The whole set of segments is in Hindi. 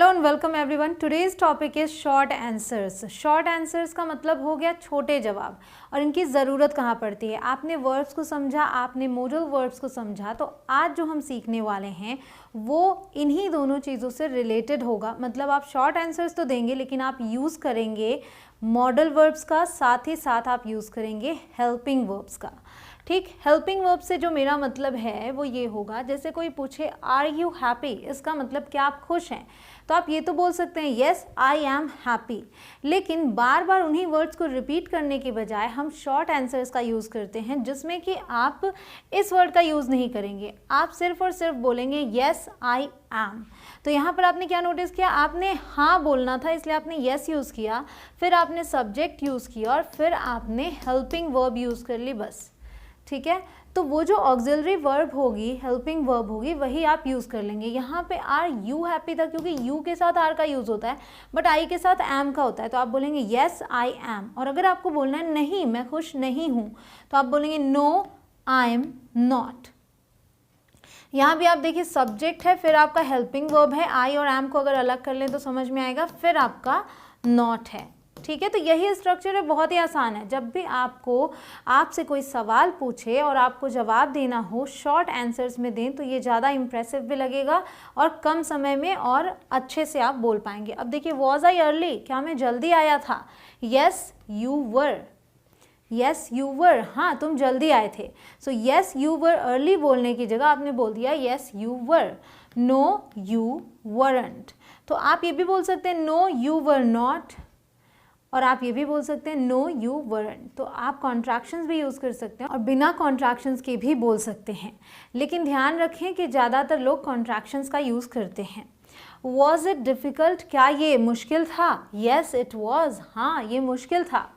And welcome everyone. Today's topic is short answers. Short answers का मतलब हो गया छोटे जवाब, और इनकी ज़रूरत कहाँ पड़ती है। आपने वर्ब्स को समझा, आपने मॉडल वर्ब्स को समझा, तो आज जो हम सीखने वाले हैं वो इन्हीं दोनों चीज़ों से रिलेटेड होगा। मतलब आप शॉर्ट आंसर्स तो देंगे, लेकिन आप यूज़ करेंगे मॉडल वर्ब्स का, साथ ही साथ आप यूज़ करेंगे हेल्पिंग वर्ब्स का। ठीक, हेल्पिंग वर्ब से जो मेरा मतलब है वो ये होगा, जैसे कोई पूछे आर यू हैप्पी, इसका मतलब क्या आप खुश हैं, तो आप ये तो बोल सकते हैं येस आई एम हैप्पी। लेकिन बार बार उन्हीं वर्ड्स को रिपीट करने के बजाय हम शॉर्ट आंसर्स का यूज़ करते हैं, जिसमें कि आप इस वर्ड का यूज़ नहीं करेंगे, आप सिर्फ और सिर्फ बोलेंगे येस आई एम। तो यहाँ पर आपने क्या नोटिस किया, आपने हाँ बोलना था इसलिए आपने येस यूज़ किया, फिर आपने सब्जेक्ट यूज़ किया और फिर आपने हेल्पिंग वर्ब यूज़ कर ली, बस। ठीक है, तो वो जो ऑक्सिलरी वर्ब होगी, हेल्पिंग वर्ब होगी, वही आप यूज़ कर लेंगे। यहाँ पे आर यू हैप्पी था क्योंकि यू के साथ आर का यूज़ होता है, बट आई के साथ एम का होता है, तो आप बोलेंगे येस आई एम। और अगर आपको बोलना है नहीं मैं खुश नहीं हूँ, तो आप बोलेंगे नो आई एम नॉट। यहाँ भी आप देखिए सब्जेक्ट है, फिर आपका हेल्पिंग वर्ब है, आई और एम को अगर अलग कर लें तो समझ में आएगा, फिर आपका नॉट है। ठीक है, तो यही स्ट्रक्चर है, बहुत ही आसान है। जब भी आपसे कोई सवाल पूछे और आपको जवाब देना हो, शॉर्ट आंसर्स में दें, तो ये ज़्यादा इंप्रेसिव भी लगेगा और कम समय में और अच्छे से आप बोल पाएंगे। अब देखिए, वॉज आई अर्ली, क्या मैं जल्दी आया था। Yes you were, yes you were, हाँ तुम जल्दी आए थे। So yes you were early बोलने की जगह आपने बोल दिया yes you were. No you weren't, तो आप ये भी बोल सकते हैं नो यू वर नॉट, और आप ये भी बोल सकते हैं नो यू वरंट। तो आप कॉन्ट्रैक्शंस भी यूज़ कर सकते हैं और बिना कॉन्ट्रैक्शंस के भी बोल सकते हैं, लेकिन ध्यान रखें कि ज़्यादातर लोग कॉन्ट्रैक्शंस का यूज़ करते हैं। वॉज इट डिफ़िकल्ट, क्या ये मुश्किल था। येस इट वॉज, हाँ ये मुश्किल था,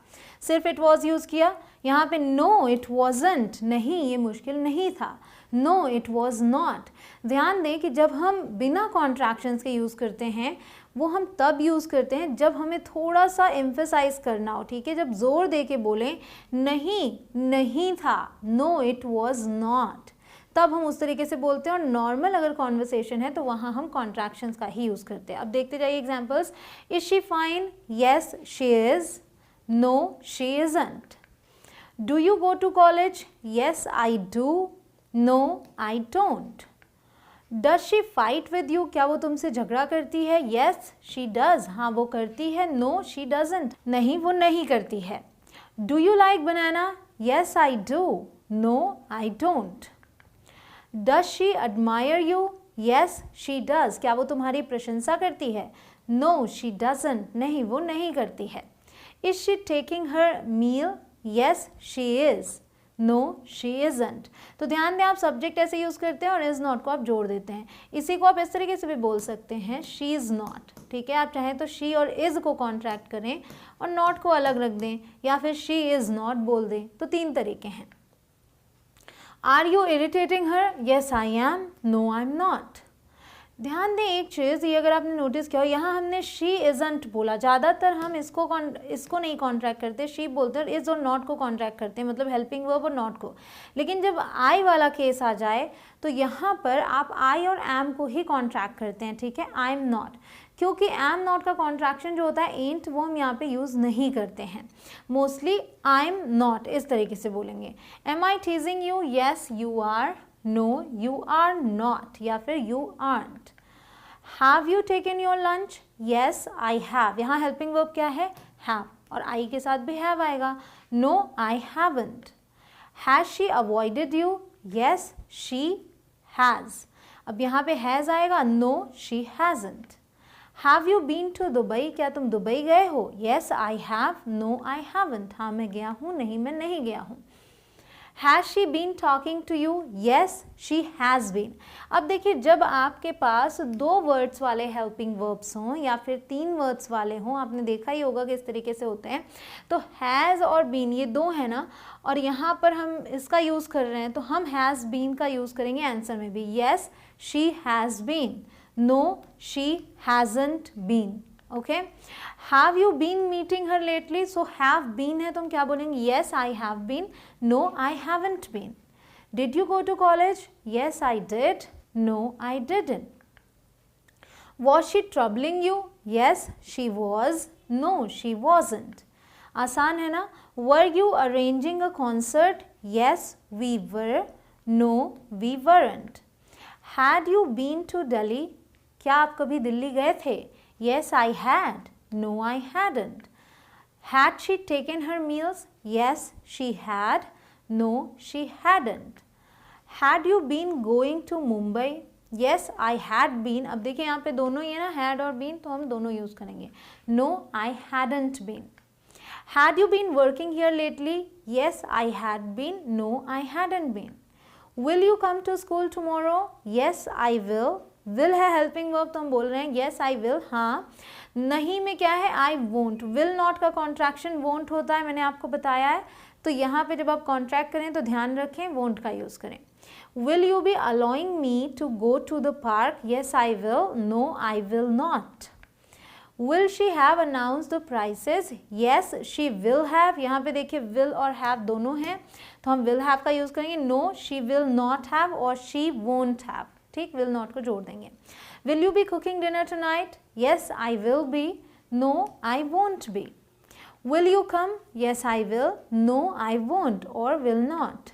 सिर्फ इट वॉज यूज़ किया। यहाँ पे नो इट वॉजंट, नहीं ये मुश्किल नहीं था। No it was not. ध्यान दें कि जब हम बिना कॉन्ट्रैक्शंस के यूज़ करते हैं, वो हम तब यूज़ करते हैं जब हमें थोड़ा सा एम्फेसाइज करना हो। ठीक है, जब जोर दे के बोलें नहीं नहीं था, नो इट वॉज नॉट, तब हम उस तरीके से बोलते हैं। और नॉर्मल अगर कॉन्वर्सेशन है तो वहाँ हम कॉन्ट्रैक्शंस का ही यूज़ करते हैं। अब देखते जाइए examples. Is she fine, yes she is, no she isn't. Do you go to college, yes I do, no I don't. Does she fight with you, क्या वो तुमसे झगड़ा करती है। येस शी डज, हाँ वो करती है। नो शी डजंट, नहीं वो नहीं करती है। Do you like banana, yes I do, no I don't. Does she admire you, yes she does, क्या वो तुम्हारी प्रशंसा करती है। नो शी डजंट, नहीं वो नहीं करती है। Is she taking her meal, yes she is, no she isn't. तो ध्यान दें, आप सब्जेक्ट ऐसे यूज़ करते हैं और इज़ नॉट को आप जोड़ देते हैं। इसी को आप इस तरीके से भी बोल सकते हैं, शी इज़ नॉट। ठीक है, आप चाहें तो शी और इज़ को कॉन्ट्रैक्ट करें और नॉट को अलग रख दें, या फिर शी इज़ नॉट बोल दें। तो तीन तरीके हैं। Are you irritating her, yes I am, no I am not. ध्यान दें एक चीज़, ये अगर आपने नोटिस किया हो, यहाँ हमने शी इज़ंट बोला। ज़्यादातर हम इसको नहीं कॉन्ट्रैक्ट करते, शी बोलते हैं, और इज़ और नॉट को कॉन्ट्रैक्ट करते हैं, मतलब हेल्पिंग वर्ब और नॉट को। लेकिन जब आई वाला केस आ जाए तो यहाँ पर आप आई और एम को ही कॉन्ट्रैक्ट करते हैं। ठीक है, आई एम नॉट, क्योंकि एम नॉट का कॉन्ट्रैक्शन जो होता है एंट, वो हम यहाँ पे यूज़ नहीं करते हैं। मोस्टली आई एम नॉट इस तरीके से बोलेंगे। Am I teasing you, yes you are, no you are not, या फिर you aren't. Have you taken your lunch, yes I have, यहाँ हेल्पिंग वर्ब क्या है, हैव, और आई के साथ भी हैव आएगा। No I haven't. Has she avoided you, yes she has, अब यहाँ पे हैज़ आएगा। No she hasn't. Have you been to Dubai, क्या तुम दुबई गए हो, yes I have, no I haven't, हाँ मैं गया हूँ, नहीं मैं नहीं गया हूँ। Has she been talking to you, yes she has been. अब देखिए, जब आपके पास दो वर्ड्स वाले हेल्पिंग वर्ब्स हों या फिर तीन वर्ड्स वाले हों, आपने देखा ही होगा कि इस तरीके से होते हैं, तो हैज़ और बीन ये दो है ना, और यहाँ पर हम इसका यूज़ कर रहे हैं, तो हम हैज़ बीन का यूज़ करेंगे आंसर में भी। Yes she has been, no she hasn't been. Okay, have you been meeting her lately, so have been है तो हम क्या बोलेंगे, yes I have been, no I haven't been. Did you go to college, yes I did, no I didn't. Was she troubling you? Yes, she was. No, she wasn't. आसान है ना. Were you arranging a concert? Yes, we were. No, we weren't. Had you been to Delhi? क्या आप कभी दिल्ली गए थे? Yes, I had. No, I hadn't. Had she taken her meals? Yes, she had. No, she hadn't. Had you been going to Mumbai? Yes, I had been. अब देखिए यहाँ पे दोनों ही है ना, had और been, तो हम दोनों यूज़ करेंगे. No, I hadn't been. Had you been working here lately? Yes, I had been. No, I hadn't been. Will you come to school tomorrow? Yes, I will. Will है helping verb, तो हम बोल रहे हैं yes, I will. हाँ. नहीं में क्या है? I won't. Will not का contraction won't होता है, मैंने आपको बताया है. तो यहाँ पे जब आप contract करें तो ध्यान रखें won't का यूज़ करें. Will you be allowing me to go to the park? Yes, I will. No, I will not. Will she have announced the prices? Yes, she will have. यहाँ पे देखिए will और have दोनों हैं, तो हम will have का यूज़ करेंगे. No, she will not have और she won't have. ठीक, will not को जोड़ देंगे. Will you be cooking dinner tonight? Yes, I will be. No, I won't be. Will you come? Yes, I will. No, I won't or will not.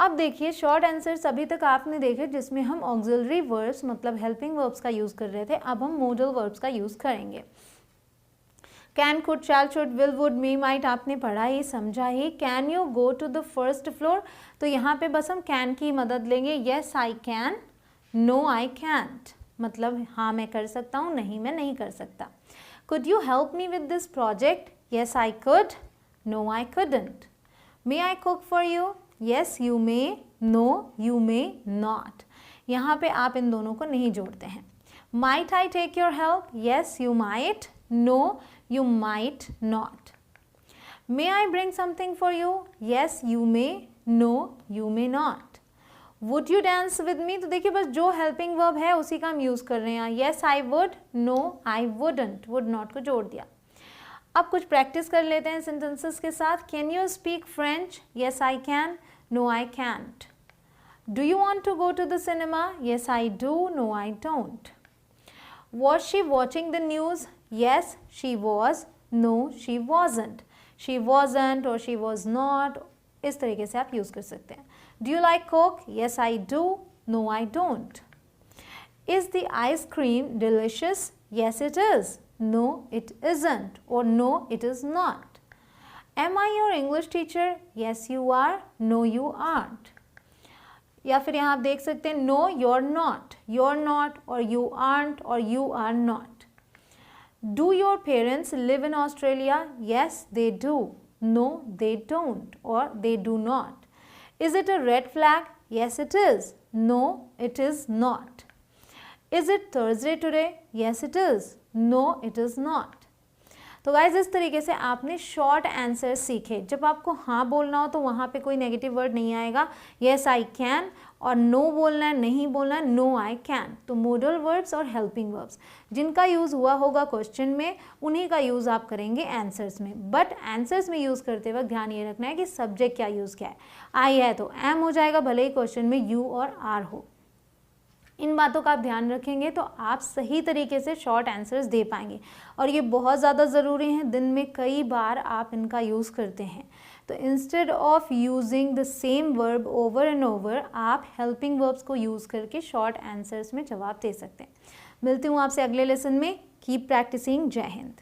अब देखिए शॉर्ट आंसर्स अभी तक आपने देखे जिसमें हम ऑक्सिलरी वर्ब्स मतलब हेल्पिंग वर्ब्स का यूज़ कर रहे थे. अब हम मोडल वर्ब्स का यूज़ करेंगे. Can, could, shall, should, will, would, may, might आपने पढ़ा ही, समझा ही. Can you go to the first floor? तो यहाँ पे बस हम कैन की मदद लेंगे. Yes I can. No I can't, मतलब हाँ मैं कर सकता हूँ, नहीं मैं नहीं कर सकता. Could you help me with this project? Yes I could. No I couldn't. May I cook for you? Yes you may. No you may not. यहाँ पे आप इन दोनों को नहीं जोड़ते हैं. Might I take your help? Yes you might. No you might not. May I bring something for you? Yes you may. No you may not. Would you dance with me? तो देखिए बस जो हेल्पिंग वर्ब है उसी का हम यूज़ कर रहे हैं. Yes I would. No I wouldn't. Would not को जोड़ दिया. अब कुछ प्रैक्टिस कर लेते हैं सेंटेंसेस के साथ. Can you speak French? Yes I can. No I can't. Do you want to go to the cinema? Yes I do. No I don't. Was she watching the news? Yes she was. No she wasn't. She wasn't और शी वॉज नॉट, इस तरीके से आप यूज़ कर सकते हैं. Do you like Coke? Yes I do. No I don't. Is the ice cream delicious? Yes it is. No, it isn't or no, it is not. Am I your English teacher? Yes, you are. No, you aren't. या फिर यहाँ आप देख सकते हैं no, you're not, you're not or you aren't or you are not. Do your parents live in Australia? Yes, they do. No, they don't or they do not. Is it a red flag? Yes, it is. No, it is not. Is it Thursday today? Yes, it is. No it is not. तो गाइज इस तरीके से आपने शॉर्ट आंसर सीखे. जब आपको हाँ बोलना हो तो वहाँ पे कोई नेगेटिव वर्ड नहीं आएगा. येस आई कैन और नो बोलना है, नहीं बोलना है नो आई कैन. तो मोडल वर्ब्स और हेल्पिंग वर्ब्स जिनका यूज़ हुआ होगा क्वेश्चन में उन्हीं का यूज़ आप करेंगे आंसर्स में. बट आंसर्स में यूज़ करते वक्त ध्यान ये रखना है कि सब्जेक्ट क्या यूज़ किया है. आई है तो एम हो जाएगा, भले ही क्वेश्चन में यू और आर हो. इन बातों का आप ध्यान रखेंगे तो आप सही तरीके से शॉर्ट आंसर्स दे पाएंगे. और ये बहुत ज़्यादा ज़रूरी हैं, दिन में कई बार आप इनका यूज़ करते हैं. तो instead of using the same verb over and over आप हेल्पिंग वर्ब्स को यूज़ करके शॉर्ट आंसर्स में जवाब दे सकते हैं. मिलती हूँ आपसे अगले लेसन में. Keep practising. जय हिंद.